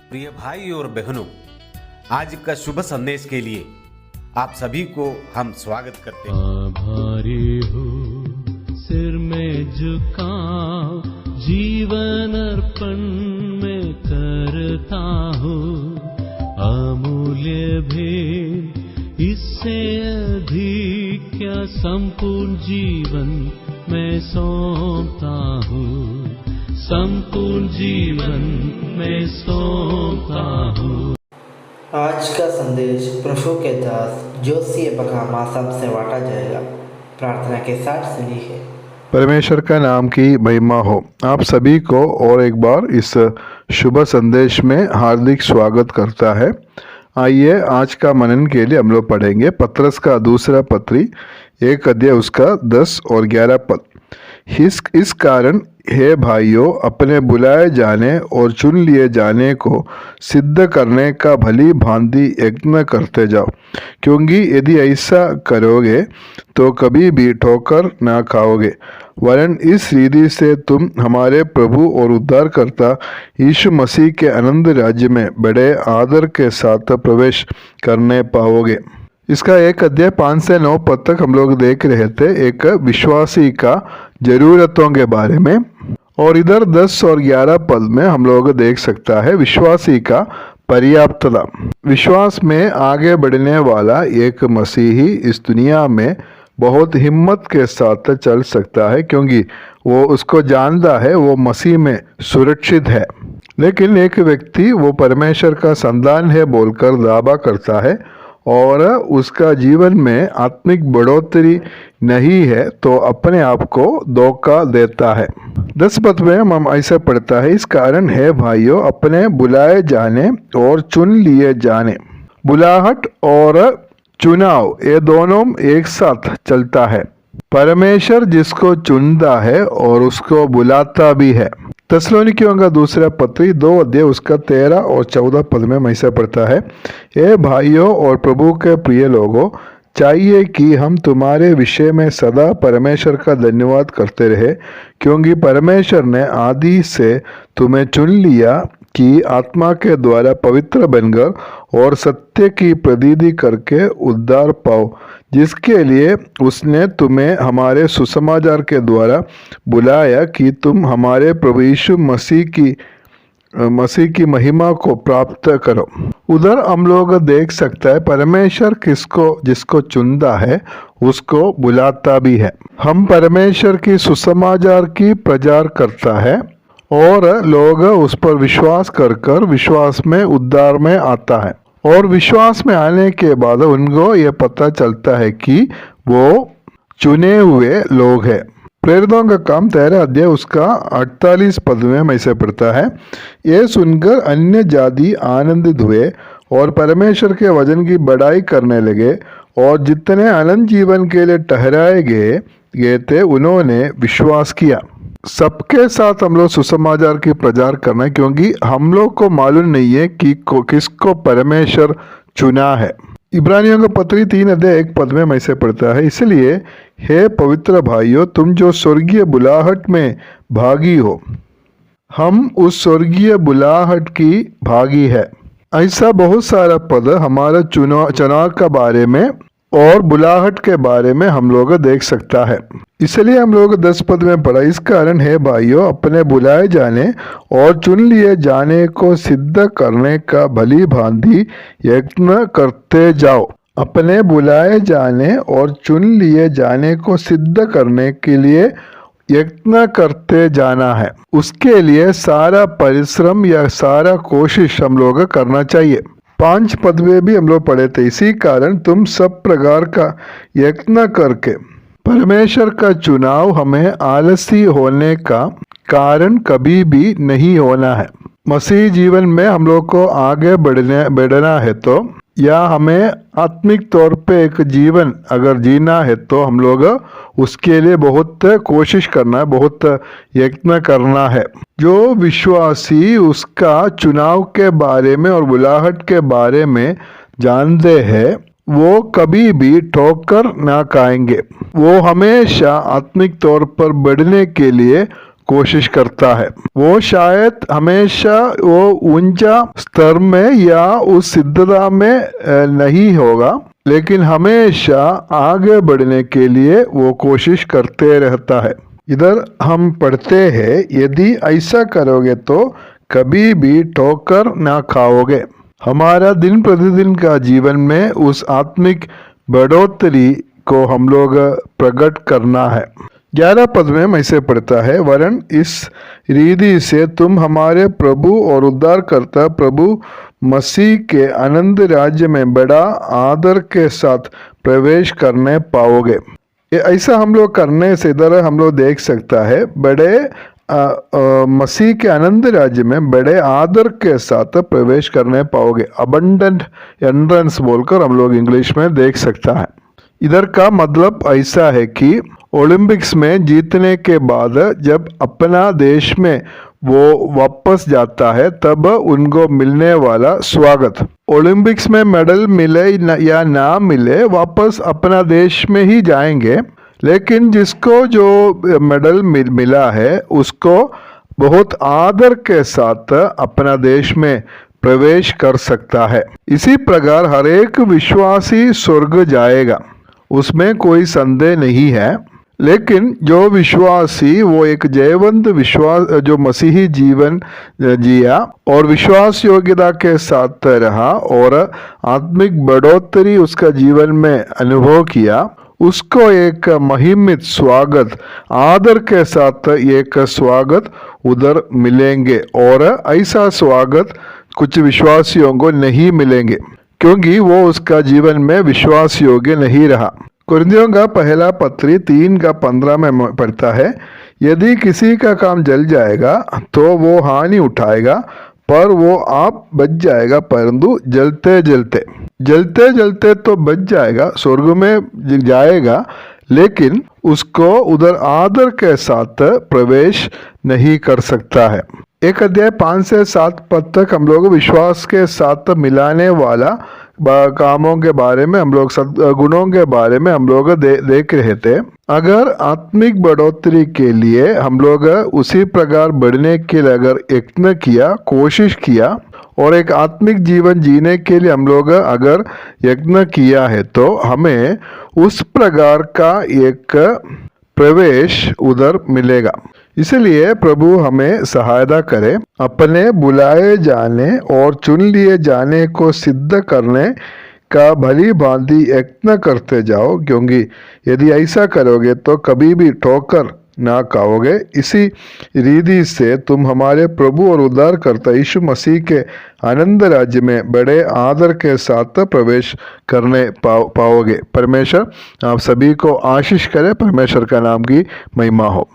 प्रिय भाई और बहनों, आज का शुभ संदेश के लिए आप सभी को हम स्वागत करते हैं। आभारी हो सिर में झुकाओ, जीवन अर्पण में करता हूँ। अमूल्य भेंट इससे अधिक क्या संपूर्ण जीवन मैं सौंपता हूँ। संपूर्ण जीवन में सौंपता हूँ। आज का संदेश प्रभु के दास जोशी बकामा साहब से बांटा जाएगा। प्रार्थना के साथ सुनिए। परमेश्वर का नाम की महिमा हो। आप सभी को और एक बार इस शुभ संदेश में हार्दिक स्वागत करता है। आइए आज का मनन के लिए हम लोग पढ़ेंगे पत्रस का दूसरा पत्री 1 अध्याय उसका 10 और 11 पद। इस कारण हे भाइयों, अपने बुलाए जाने और चुन लिए जाने को सिद्ध करने का भली भांति यत्न करते जाओ, क्योंकि यदि ऐसा करोगे तो कभी भी ठोकर ना खाओगे, वरन इस रीति से तुम हमारे प्रभु और उद्धारकर्ता यीशु मसीह के आनंद राज्य में बड़े आदर के साथ प्रवेश करने पाओगे। इसका 1 अध्याय 5 से 9 पद तक हम लोग देख रहे थे एक विश्वासी का जरूरतों के बारे में, और इधर 10 और 11 पद में हम लोग देख सकता है विश्वासी का पर्याप्तता। विश्वास में आगे बढ़ने वाला एक मसीही इस दुनिया में बहुत हिम्मत के साथ चल सकता है, क्योंकि वो उसको जानता है वो मसीह में सुरक्षित है। लेकिन एक व्यक्ति वो परमेश्वर का संतान है बोलकर दावा करता है और उसका जीवन में आत्मिक बढ़ोतरी नहीं है, तो अपने आप को धोखा देता है। 10 पद में हम ऐसा पढ़ता है, इस कारण है भाइयों, अपने बुलाए जाने और चुन लिए जाने। बुलाहट और चुनाव ये दोनों एक साथ चलता है। परमेश्वर जिसको चुनता है और उसको बुलाता भी है। थिस्सलुनीकियों का दूसरा पत्री 2 अध्याय उसका 13 और 14 पद में ऐसा पढ़ता है, हे भाइयों और प्रभु के प्रिय लोगों, चाहिए कि हम तुम्हारे विषय में सदा परमेश्वर का धन्यवाद करते रहे, क्योंकि परमेश्वर ने आदि से तुम्हें चुन लिया कि आत्मा के द्वारा पवित्र बनकर और सत्य की प्रतीति करके उद्धार पाओ, जिसके लिए उसने तुम्हें हमारे सुसमाचार के द्वारा बुलाया कि तुम हमारे प्रभु यीशु मसीह की महिमा को प्राप्त करो। उधर हम लोग देख सकता है परमेश्वर जिसको चुनता है उसको बुलाता भी है। हम परमेश्वर की सुसमाचार की प्रचार करता है और लोग उस पर विश्वास कर विश्वास में उद्धार में आता है, और विश्वास में आने के बाद उनको यह पता चलता है कि वो चुने हुए लोग हैं। प्रेरितों का काम 13 अध्याय उसका 48 पद में ऐसे पढ़ता है, ये सुनकर अन्य जाति आनंदित हुए और परमेश्वर के वचन की बड़ाई करने लगे, और जितने अनंत जीवन के लिए ठहराए गए थे उन्होंने विश्वास किया। सबके साथ हम लोग सुसमाचार की प्रचार करना है, क्योंकि हम लोग को मालूम नहीं है कि किसको परमेश्वर चुना है। इब्रानियों का पत्री 3 अध्याय 1 पद में ऐसे पढ़ता है, इसलिए हे पवित्र भाइयों, तुम जो स्वर्गीय बुलाहट में भागी हो, हम उस स्वर्गीय बुलाहट की भागी है। ऐसा बहुत सारा पद हमारा चुनाव का बारे में और बुलाहट के बारे में हम लोग देख सकता है। इसलिए हम लोग 10 पद में पढ़ा, इस कारण है भाइयों, अपने बुलाए जाने और चुन लिए जाने को सिद्ध करने का भली भांति यत्न करते जाओ। अपने बुलाए जाने और चुन लिए जाने को सिद्ध करने के लिए यत्न करते जाना है। उसके लिए सारा परिश्रम या सारा कोशिश हम लोग करना चाहिए। 5 पद में भी हम लोग पढ़े थे, इसी कारण तुम सब प्रकार का यत्न करके परमेश्वर का चुनाव हमें आलसी होने का कारण कभी भी नहीं होना है। मसीह जीवन में हम लोग को आगे बढ़ना है तो, या हमें आत्मिक तौर पे एक जीवन अगर जीना है तो हम लोग उसके लिए बहुत कोशिश करना है, बहुत यत्न करना है। जो विश्वासी उसका चुनाव के बारे में और बुलाहट के बारे में जानते हैं, वो कभी भी ठोकर ना खाएंगे। वो हमेशा आत्मिक तौर पर बढ़ने के लिए कोशिश करता है। वो शायद हमेशा वो ऊंचा स्तर में या उस सिद्धता में नहीं होगा, लेकिन हमेशा आगे बढ़ने के लिए वो कोशिश करते रहता है। इधर हम पढ़ते हैं, यदि ऐसा करोगे तो कभी भी ठोकर ना खाओगे। हमारा दिन प्रतिदिन का जीवन में उस आत्मिक बढ़ोतरी को हम लोग प्रकट करना है। 11 पद में ऐसे पढ़ता है, वरन इस रीति से तुम हमारे प्रभु और उद्धारकर्ता प्रभु मसीह के आनंद राज्य में बड़ा आदर के साथ प्रवेश करने पाओगे। ऐसा हम लोग करने से इधर हम लोग देख सकता है, बड़े मसीह के आनंद राज्य में बड़े आदर के साथ प्रवेश करने पाओगे। अबंडेंट एंट्रेंस बोलकर हम लोग इंग्लिश में देख सकता है। इधर का मतलब ऐसा है कि ओलंपिक्स में जीतने के बाद जब अपना देश में वो वापस जाता है तब उनको मिलने वाला स्वागत। ओलंपिक्स में मेडल मिले या ना मिले, वापस अपना देश में ही जाएंगे, लेकिन जिसको जो मेडल मिला है उसको बहुत आदर के साथ अपना देश में प्रवेश कर सकता है। इसी प्रकार हर एक विश्वासी स्वर्ग जाएगा, उसमें कोई संदेह नहीं है। लेकिन जो विश्वासी वो एक जयवंत विश्वास जो मसीही जीवन जिया और विश्वास योग्यता के साथ रहा और आत्मिक बढ़ोतरी उसका जीवन में अनुभव किया, उसको एक महिमित स्वागत, आदर के साथ एक स्वागत उधर मिलेंगे। और ऐसा स्वागत कुछ विश्वासियों को नहीं मिलेंगे, क्योंकि वो उसका जीवन में विश्वास योग्य नहीं रहा। कुरिन्थियों का पहला पत्री 3:15 में पढ़ता है, यदि किसी का काम जल जाएगा तो वो हानि उठाएगा, पर वो आप बच जाएगा, परंतु जलते जलते तो बच जाएगा, स्वर्ग में जाएगा, लेकिन उसको उधर आदर के साथ प्रवेश नहीं कर सकता है। 1 अध्याय 5 से 7 पद तक हम लोग विश्वास के साथ मिलाने वाला कामों के बारे में, हम लोग सद्गुणों के बारे में हम लोग देख रहे थे। अगर आत्मिक बढ़ोतरी के लिए हम लोग उसी प्रकार बढ़ने के लिए अगर यत्न किया, कोशिश किया और एक आत्मिक जीवन जीने के लिए हम लोग अगर यत्न किया है, तो हमें उस प्रकार का एक प्रवेश उधर मिलेगा। इसलिए प्रभु हमें सहायता करे, अपने बुलाए जाने और चुन लिए जाने को सिद्ध करने का भली भांति यत्न करते जाओ, क्योंकि यदि ऐसा करोगे तो कभी भी ठोकर ना खाओगे। इसी रीति से तुम हमारे प्रभु और उद्धारकर्ता यीशु मसीह के आनंद राज्य में बड़े आदर के साथ प्रवेश करने पाओगे। परमेश्वर आप सभी को आशीष करे। परमेश्वर का नाम की महिमा हो।